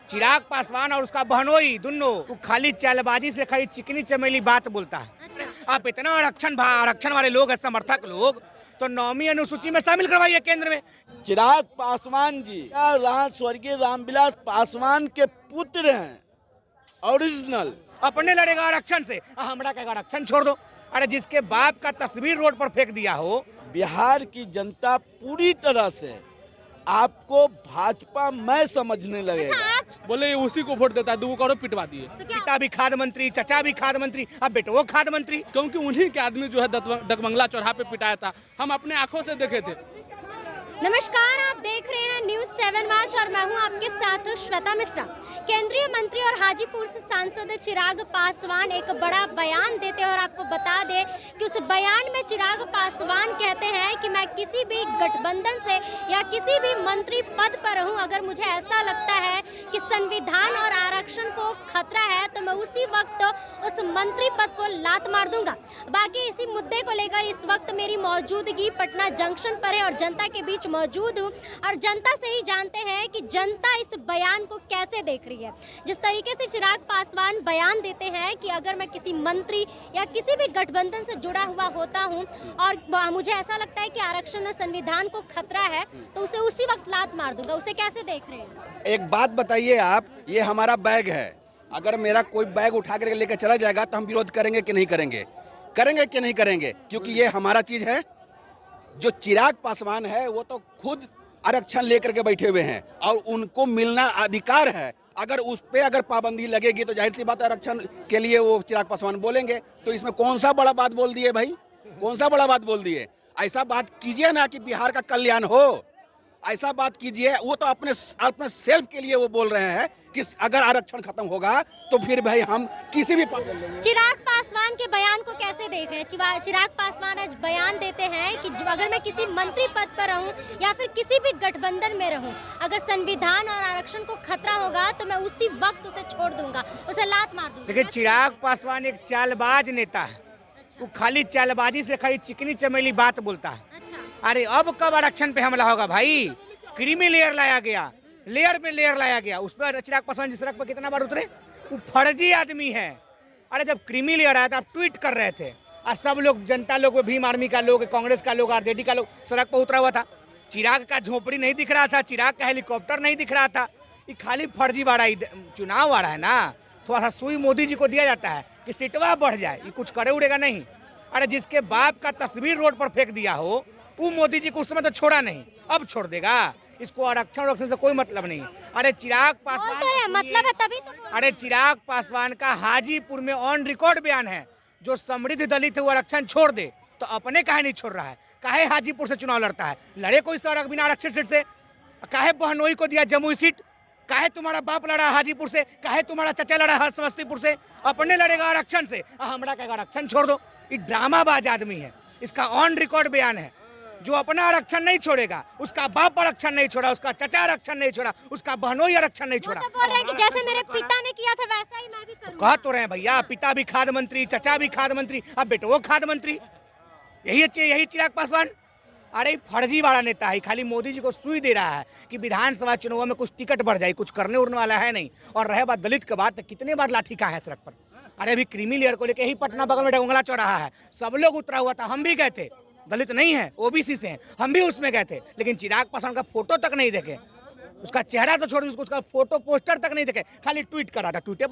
चिराग पासवान और उसका बहनोई दोनों वो खाली चालबाजी से खाली चिकनी चमेली बात बोलता है। आप इतना आरक्षण वाले लोग हैं, समर्थक लोग, तो 9वीं अनुसूची में शामिल करवाइए केंद्र में। चिराग पासवान जी स्वर्गीय रामविलास पासवान के पुत्र हैं, ओरिजिनल। अपने लड़ेगा आरक्षण से, हमरा का आरक्षण छोड़ दो। अरे जिसके बाप का तस्वीर रोड पर फेंक दिया हो। बिहार की जनता पूरी तरह से आपको भाजपा में समझने लगेगा। बोले उसी को वोट देता है, 2 करोड़ पिटवा दिए। पिता भी खाद्य मंत्री, चचा भी खाद्य मंत्री, अब बेटो खाद्य मंत्री। क्योंकि उन्हीं के आदमी जो है डगमंगला चौराहा पे पिटाया था, हम अपने आंखों से देखे थे। नमस्कार, आप देख रहे हैं न्यूज़ 7 वाच और मैं हूं आपके साथ श्वेता मिश्रा। केंद्रीय मंत्री और हाजीपुर से सांसद चिराग पासवान एक बड़ा बयान देते हैं और आपको बता दें कि उस बयान में चिराग पासवान कहते हैं कि मैं किसी भी गठबंधन से या किसी भी मंत्री पद पर रहूं, अगर मुझे ऐसा लगता है कि संविधान और आरक्षण को खतरा है तो मैं उसी वक्त उस मंत्री पद को लात मार दूंगा। बाकी इसी मुद्दे को लेकर इस वक्त मेरी मौजूदगी पटना जंक्शन पर है और जनता के बीच मौजूद हूँ और जनता से ही जानते हैं कि जनता इस बयान को कैसे देख रही है। जिस तरीके से चिराग पासवान बयान देते हैं कि अगर मैं किसी मंत्री या किसी भी गठबंधन से जुड़ा हुआ होता हूँ और मुझे ऐसा लगता है कि आरक्षण और संविधान को खतरा है तो उसे उसी वक्त लात मार दूंगा, उसे कैसे देख रहे हैं? एक बात बताइए आप, ये हमारा बैग है, अगर मेरा कोई बैग उठा कर लेकर चला जाएगा तो हम विरोध करेंगे कि नहीं करेंगे? करेंगे कि नहीं करेंगे? क्योंकि ये हमारा चीज है। जो चिराग पासवान है वो तो खुद आरक्षण लेकर के बैठे हुए हैं और उनको मिलना अधिकार है। अगर उस पे अगर पाबंदी लगेगी तो जाहिर सी बात आरक्षण के लिए वो चिराग पासवान बोलेंगे। तो इसमें कौन सा बड़ा बात बोल दिए भाई, कौन सा बड़ा बात बोल दिए? ऐसा बात कीजिए ना कि बिहार का कल्याण हो, ऐसा बात कीजिए। वो तो अपने सेल्फ के लिए वो बोल रहे हैं कि अगर आरक्षण खत्म होगा तो फिर भाई हम किसी भी। चिराग पासवान के बयान को कैसे देख रहे हैं? चिराग पासवान आज बयान देते हैं कि अगर मैं किसी मंत्री पद पर रहूं या फिर किसी भी गठबंधन में रहूं, अगर संविधान और आरक्षण को खतरा होगा तो मैं उसी वक्त उसे छोड़ दूंगा, उसे लात मार दूंगा। देखिए, चिराग पासवान एक चालबाज नेता है। वो खाली चालबाजी से खाली चिकनी चमेली बात बोलता है। अरे अब कब आरक्षण पे हमला होगा भाई? क्रीमी लेयर लाया गया, लेयर में लेयर लाया गया, उस पर चिराग पासवान जी सड़क पर कितना बार उतरे? वो फर्जी आदमी है। अरे जब क्रीमी लेयर आया था आप ट्वीट कर रहे थे और सब लोग, जनता लोग, भीम आर्मी का लोग, कांग्रेस का लोग, आरजेडी का लोग सड़क पर उतरा हुआ था। चिराग का झोपड़ी नहीं दिख रहा था, चिराग का हेलीकॉप्टर नहीं दिख रहा था। ये खाली फर्जी वाला चुनाव आ रहा है ना, थोड़ा सा सुई मोदी जी को दिया जाता है कि सीटवा बढ़ जाए, ये कुछ करे उड़ेगा नहीं। अरे जिसके बाप का तस्वीर रोड पर फेंक दिया हो, वो मोदी जी को उस समय तो छोड़ा नहीं, अब छोड़ देगा। इसको आरक्षण से कोई मतलब नहीं। अरे चिराग पासवान मतलब है तभी तो। अरे चिराग पासवान का हाजीपुर में ऑन रिकॉर्ड बयान है, जो समृद्ध दलित है वो आरक्षण छोड़ दे, तो अपने काहे नहीं छोड़ रहा है? काहे हाजीपुर से चुनाव लड़ता है? लड़े कोई सड़क बिना आरक्षण सीट से? काहे बहनोई को दिया जमुई सीट? काहे तुम्हारा बाप लड़ा हाजीपुर से? काहे तुम्हारा चचा लड़ा समस्तीपुर से? अपने लड़ेगा आरक्षण से, हमरा का आरक्षण छोड़ दो। ये ड्रामाबाज आदमी है, इसका ऑन रिकॉर्ड बयान है। जो अपना आरक्षण नहीं छोड़ेगा, उसका बाप आरक्षण नहीं छोड़ा, उसका चचा आरक्षण नहीं छोड़ा, उसका बहनोई आरक्षण नहीं छोड़ा। तो बोल रहे हैं कि जैसे मेरे पिता ने किया था वैसा ही मैं भी करूंगा। कह तो रहे हैं भैया, पिता भी खाद्य मंत्री, चचा भी खाद्य मंत्री, अब बेटो खाद्य मंत्री। यही चिराग पासवान। अरे फर्जी वाला नेता है, खाली मोदी जी को सुई दे रहा है कि विधानसभा चुनाव में कुछ टिकट बढ़ जाए, कुछ करने उड़ने वाला है नहीं। और रहे बात दलित के बाद, तो कितने बार लाठी का है सड़क पर। अरे अभी क्रीमी लेयर को लेकर ही पटना बगल में डगमंगला चौराहा है, सब लोग उतरा हुआ था, हम भी गए थे। दलित नहीं है, ओबीसी से हैं, हम भी उसमें गए थे। लेकिन चिराग पासवान का फोटो तक नहीं देखे, उसका चेहरा तो छोड़, उसका फोटो पोस्टर तक नहीं देखे, खाली ट्वीट कर रहा था। ट्वीटर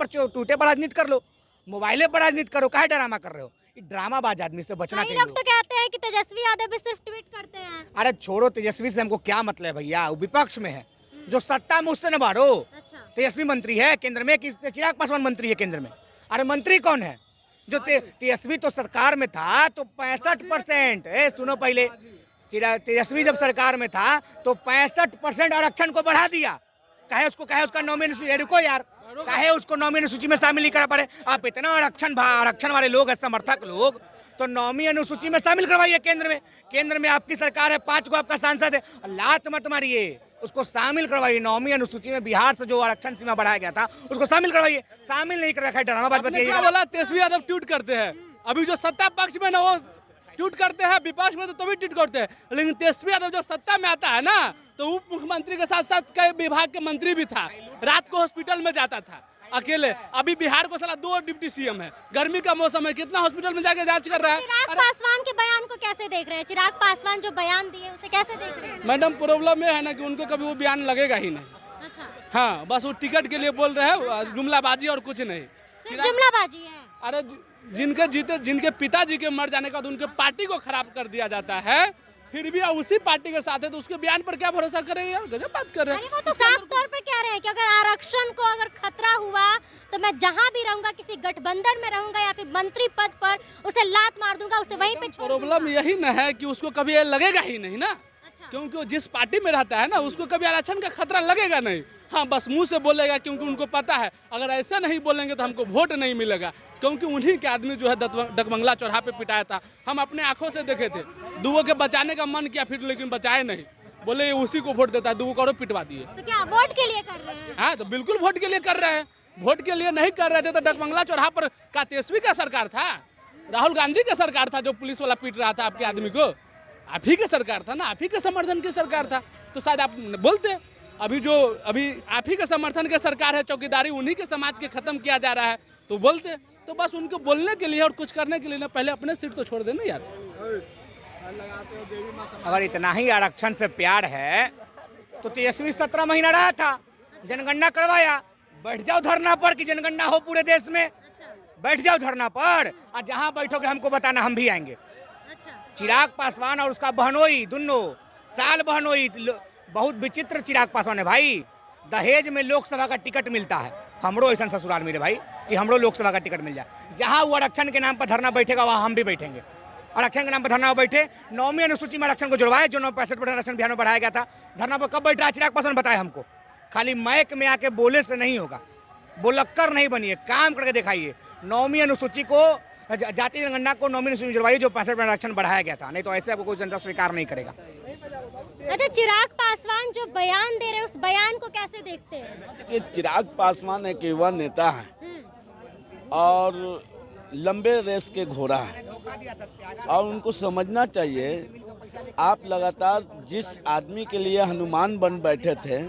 पर राजनीति कर लो, मोबाइले पर राजनीति करो, काहे ड्रामा कर रहे हो? ड्रामाबाज आदमी से बचना चाहिए। लोग तो कहते हैं कि तेजस्वी यादव भी सिर्फ ट्वीट करते हैं। अरे छोड़ो, तेजस्वी से हमको क्या मतलब भैया, वो विपक्ष में है। जो सत्ता में उससे न बारो। तेजस्वी मंत्री है केंद्र में कि चिराग पासवान मंत्री है केंद्र में? अरे मंत्री कौन है? जो तेजस्वी तो सरकार में था तो 65%, सुनो पहले, तेजस्वी जब सरकार में था तो 65% आरक्षण को बढ़ा दिया। काहे उसका नॉमिनेशन, रुको यार, काहे उसको नॉमिनेशन सूची में शामिल नहीं करा पड़े? आप इतना आरक्षण वाले लोग हैं, समर्थक लोग, तो 9वीं अनुसूची में शामिल करवाइए केंद्र में। केंद्र में आपकी सरकार है, 5 को आपका सांसद है, लात मत मारिए, उसको शामिल करवाइए। 9वीं अनुसूची में बिहार से जो आरक्षण सीमा बढ़ाया गया था उसको शामिल करवाइए। शामिल नहीं कर रखा है, ड्रामाबाज बताइए। बोला तेजस्वी यादव ट्वीट करते हैं, अभी जो सत्ता पक्ष में ना वो ट्वीट करते हैं, विपक्ष में तो भी ट्वीट करते हैं, लेकिन तेजस्वी यादव जब सत्ता में आता है ना तो उप मुख्यमंत्री के साथ साथ कई विभाग के मंत्री भी था, रात को हॉस्पिटल में जाता था अकेले। अभी बिहार को साला 2 डिप्टी सीएम है, गर्मी का मौसम है, कितना हॉस्पिटल में जाके जांच कर रहा है। चिराग पासवान के बयान को कैसे देख रहे हैं? चिराग पासवान जो बयान दिए उसे कैसे देख रहे हैं? मैडम प्रॉब्लम ये है ना कि उनको कभी वो बयान लगेगा ही नहीं। अच्छा, हाँ, बस वो टिकट के लिए बोल रहे हैं, जुमलाबाजी और कुछ नहीं। सिर्फ जुमलाबाजी है। अरे जिनके पिताजी के मर जाने के बाद उनके पार्टी को खराब कर दिया जाता है, फिर भी उसी पार्टी के साथ है तो उसके बयान पर क्या भरोसा करेंगे यार? गजब बात कर रहे हैं। वो तो साफ तौर पर कह रहे हैं कि अगर आरक्षण को अगर खतरा हुआ तो मैं जहां भी रहूंगा, किसी गठबंधन में रहूंगा या फिर मंत्री पद पर, उसे लात मार दूंगा, उसे वहीं पे छोड़ दूंगा। प्रॉब्लम यही न है कि उसको कभी ये लगेगा ही नहीं ना, क्योंकि वो जिस पार्टी में रहता है ना उसको कभी आरक्षण का खतरा लगेगा नहीं। हाँ, बस मुंह से बोलेगा क्योंकि उनको पता है अगर ऐसा नहीं बोलेंगे तो हमको वोट नहीं मिलेगा, क्योंकि उन्हीं के आदमी जो है डकमंगला चौराहा पे पिटाया था, हम अपने आंखों से देखे थे। दुगो के बचाने का मन किया फिर, लेकिन बचाए नहीं, बोले उसी को वोट देता है, दुगो को पिटवा दिए। तो क्या वोट के लिए कर रहे हैं? हाँ, तो बिल्कुल वोट के लिए कर रहे हैं। वोट के लिए नहीं कर रहे थे तो डकमंगला चौराहा पर का तेजस्वी का सरकार था, राहुल गांधी का सरकार था जो पुलिस वाला पीट रहा था आपके आदमी को, आप ही की सरकार था ना, आप ही के समर्थन की सरकार था, तो शायद आप बोलते। अभी आप ही के समर्थन की सरकार है, चौकीदारी उन्हीं के समाज के खत्म किया जा रहा है, तो बोलते। तो बस उनको बोलने के लिए और कुछ करने के लिए ना पहले अपने सीट तो छोड़ देना यार। अगर इतना ही आरक्षण से प्यार है तो तेजस्वी 17 महीना रहा था, जनगणना करवाया। बैठ जाओ धरना पर कि जनगणना हो पूरे देश में, बैठ जाओ धरना पर, और जहाँ बैठोगे हमको बताना, हम भी आएंगे। चिराग पासवान और उसका बहनोई, दोनों साल बहनोई, बहुत विचित्र चिराग पासवान है भाई। दहेज में लोकसभा का टिकट मिलता है, हमरो ऐसा ससुराल मिले भाई कि हमरो लोकसभा का टिकट मिल जाए। जहाँ वो आरक्षण के नाम पर धरना बैठेगा वहाँ हम भी बैठेंगे। आरक्षण के नाम पर धरना बैठे, 9वीं अनुसूची में आरक्षण को जुड़वाए, जो 65% आरक्षण बिहार में बढ़ाया गया था। धरना पर कब बैठ रहा है चिराग पासवान, बताए हमको। खाली मैक में आके बोले से नहीं होगा, बोलक्कर नहीं बनिए, काम करके दिखाइए। 9वीं अनुसूची को, जाति जनगणना को 9वीं अनुसूची में जुड़वाइए, जो 65% आरक्षण बढ़ाया गया था, नहीं तो ऐसे आपको कोई जनता स्वीकार नहीं करेगा। अच्छा, चिराग पासवान जो बयान दे रहे हैं उस बयान को कैसे देखते हैं? कि चिराग पासवान एक युवा नेता है और लंबे रेस के घोड़ा है, और उनको समझना चाहिए आप लगातार जिस आदमी के लिए हनुमान बन बैठे थे,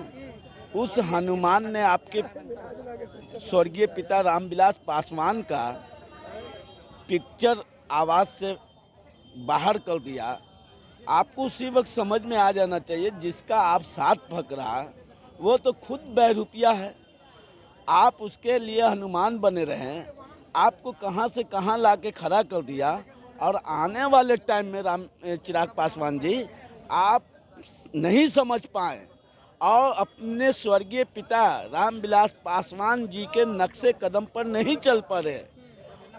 उस हनुमान ने आपके स्वर्गीय पिता रामविलास पासवान का पिक्चर आवाज से बाहर कर दिया। आपको उसी वक्त समझ में आ जाना चाहिए जिसका आप साथ पकड़ा वो तो खुद बहरूपिया है, आप उसके लिए हनुमान बने रहें, आपको कहां से कहां लाके खड़ा कर दिया। और आने वाले टाइम में चिराग पासवान जी आप नहीं समझ पाए और अपने स्वर्गीय पिता रामविलास पासवान जी के नक्शे कदम पर नहीं चल पड़े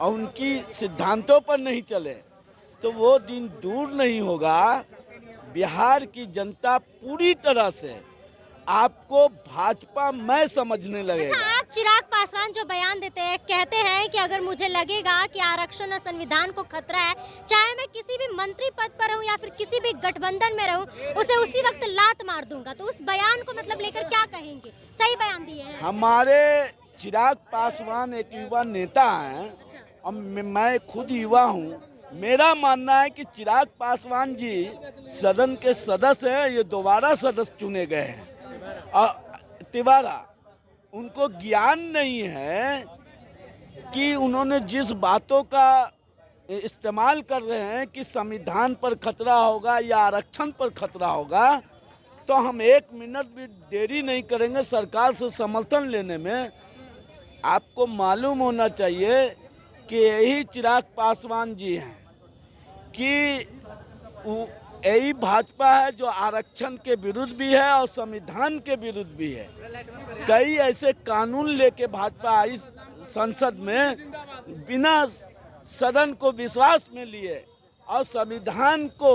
और उनकी सिद्धांतों पर नहीं चले, तो वो दिन दूर नहीं होगा। बिहार की जनता पूरी तरह से आपको भाजपा में समझने लगेगा। अच्छा, आज चिराग पासवान जो बयान देते हैं, कहते हैं कि अगर मुझे लगेगा कि आरक्षण और संविधान को खतरा है, चाहे मैं किसी भी मंत्री पद पर रहूं या फिर किसी भी गठबंधन में रहूं, उसे उसी वक्त लात मार दूंगा। तो उस बयान को मतलब लेकर क्या कहेंगे? सही बयान दिए हैं हमारे चिराग पासवान एक युवा नेता हैं और मैं खुद युवा हूँ। मेरा मानना है कि चिराग पासवान जी सदन के सदस्य हैं, ये दोबारा सदस्य चुने गए हैं और तिवारा उनको ज्ञान नहीं है कि उन्होंने जिस बातों का इस्तेमाल कर रहे हैं कि संविधान पर खतरा होगा या आरक्षण पर खतरा होगा, तो हम 1 मिनट भी देरी नहीं करेंगे सरकार से समर्थन लेने में। आपको मालूम होना चाहिए कि यही चिराग पासवान जी हैं कि यही भाजपा है जो आरक्षण के विरुद्ध भी है और संविधान के विरुद्ध भी है। कई ऐसे कानून लेके भाजपा आई संसद में बिना सदन को विश्वास में लिए और संविधान को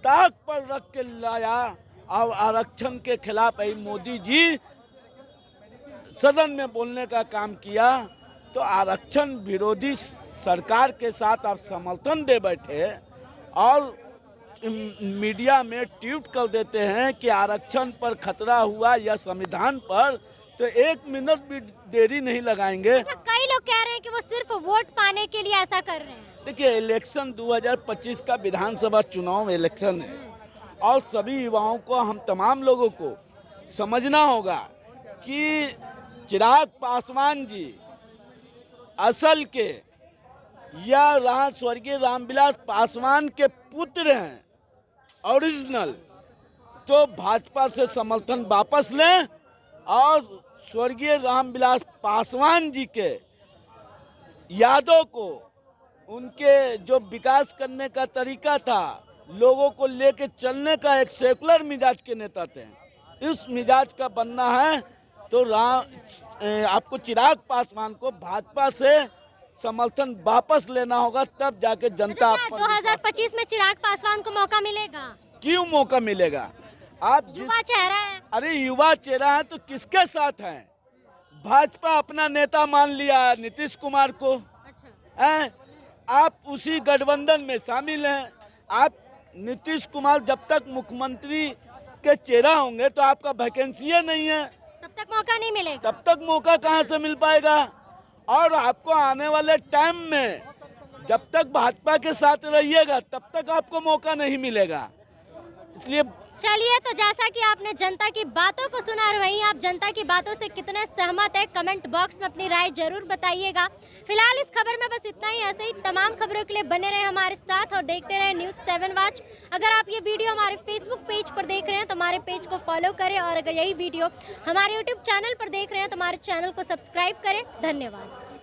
ताक पर रख के लाया और आरक्षण के खिलाफ यही मोदी जी सदन में बोलने का काम किया। तो आरक्षण विरोधी सरकार के साथ आप समर्थन दे बैठे और मीडिया में ट्वीट कर देते हैं कि आरक्षण पर खतरा हुआ या संविधान पर, तो 1 मिनट भी देरी नहीं लगाएंगे। अच्छा, कई लोग कह रहे हैं कि वो सिर्फ वोट पाने के लिए ऐसा कर रहे हैं। देखिए, इलेक्शन 2025 का विधानसभा चुनाव इलेक्शन है और सभी युवाओं को, हम तमाम लोगों को समझना होगा कि चिराग पासवान जी असल के या स्वर्गीय रामविलास पासवान के पुत्र हैं ओरिजिनल, तो भाजपा से समर्थन वापस लें और स्वर्गीय रामविलास पासवान जी के यादों को, उनके जो विकास करने का तरीका था, लोगों को लेके चलने का एक सेकुलर मिजाज के नेता थे, इस मिजाज का बनना है तो आपको चिराग पासवान को भाजपा से समर्थन वापस लेना होगा, तब जाके जनता आप 2025 में चिराग पासवान को मौका मिलेगा? क्यों मौका मिलेगा? आप युवा चेहरा है। अरे युवा चेहरा है तो किसके साथ है? भाजपा अपना नेता मान लिया है नीतीश कुमार को। अच्छा। हैं? आप उसी गठबंधन में शामिल हैं। आप नीतीश कुमार जब तक मुख्यमंत्री के चेहरा होंगे तो आपका वैकेंसी नहीं है, तब तक मौका नहीं मिलेगा। तब तक मौका कहां से मिल पाएगा? और आपको आने वाले टाइम में जब तक भाजपा के साथ रहिएगा तब तक आपको मौका नहीं मिलेगा। इसलिए चलिए, तो जैसा कि आपने जनता की बातों को सुना और वहीं आप जनता की बातों से कितने सहमत है, कमेंट बॉक्स में अपनी राय जरूर बताइएगा। फिलहाल इस खबर में बस इतना ही। ऐसे ही तमाम खबरों के लिए बने रहे हमारे साथ और देखते रहे न्यूज़ 7 वॉच। अगर आप ये वीडियो हमारे फेसबुक पेज पर देख रहे हैं तो हमारे पेज को फॉलो करें, और अगर यही वीडियो हमारे यूट्यूब चैनल पर देख रहे हैं तो हमारे चैनल को सब्सक्राइब करें। धन्यवाद।